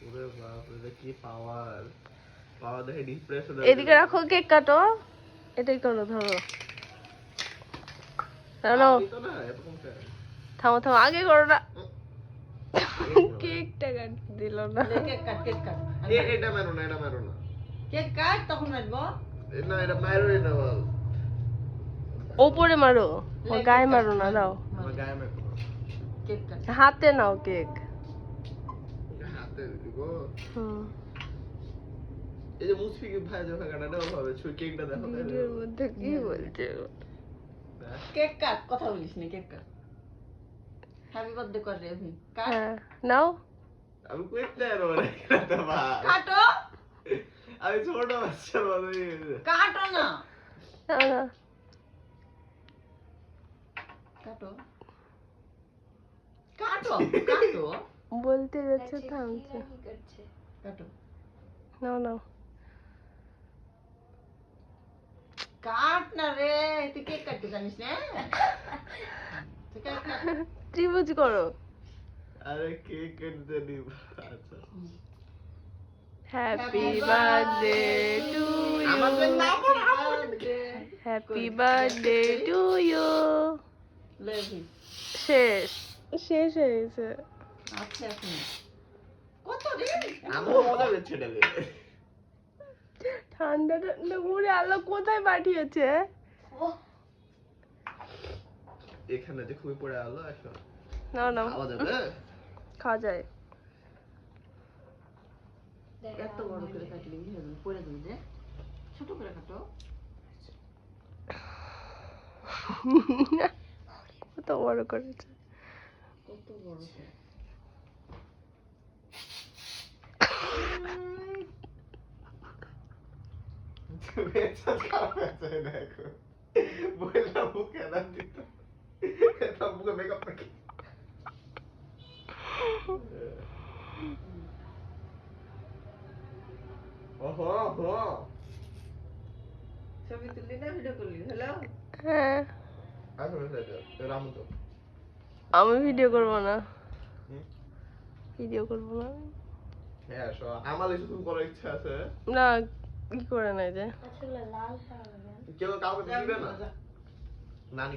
ওরে বাপ রে কি পাওয়ার পাওয়ার দেখে ডিপ্রেশন এদিকে রাখো, কেক কাটো। এটাই করো, ধরো। চলো, আমি তো না এরকম কেন থামো থামো, আগে করো না। কেকটা কাটতে দিল না। কেক কাট এটা মারো না এটা মারো না কেক কাট, তখন মারবো। না এটা মারো না বল ওপরে মারো, ও গায়ে মারো না, দাও। আমার গায়ে মারো কেক কাট। হাতে নাও কেক। হাতে দিব হুম। এই যে মুসফিকে ভাই যখন কাটাটা হবে ছুই কেকটা দেখো তাই ভিডিওর মধ্যে কি বলছে? কেক কাট, কথা বলিস না, কেক কাট। হ্যাপি বার্থডে কর রে আমি। কাট, হ্যাঁ, নাও। আমি কইতে আর ওরে কাটা বা কাটো, আমি ছোট বাচ্চা বলি কাটো না, নাও না। কাটো, কাটো, কাটো, বলতে যাচ্ছে, থামছে। কাটো, নাও নাও। কাট না রে, তুই কেক কাটতে জানিস না? তুই কেক কাট। ত্রিভুজ করো। আরে কেক কেটে দিব আচ্ছা হ্যাপি বার্থডে টু আমার ইউ, জন্য আমার হ্যাপি বার্থডে টু ইউ। লেভি শেষ, শেষ হয়ে গেছে। আচ্ছা, এখন কত রে? আমার মজা হচ্ছে এটা ঠান্ডা ঠান্ডা করে আল্লাহ কোথায় পাঠিয়েছে? এখানে যে খুবই পড়ে আলো এখন নাও নাও, খাওয়া যাবে খাওয়া যায়। এত বড় করে কাটলি পড়ে যাবে যে, ছোট করে কাটো। কত বড় করেছে। কত বড় করে। বেচা খাওয়া যায় দেখো বললাম মুখে না দিত এটা মুখে মেকআপ করে ওহো ওহো ছবি তুললি না ভিডিও করলি? হ্যালো, হ্যাঁ, আসলে রামু তো আমি ভিডিও করবো না, হুম? ভিডিও করবো না। হ্যাঁ আমার কিছু করার ইচ্ছা আছে না, কি করে নাই যে কেউ কাউকে দিবে না নানি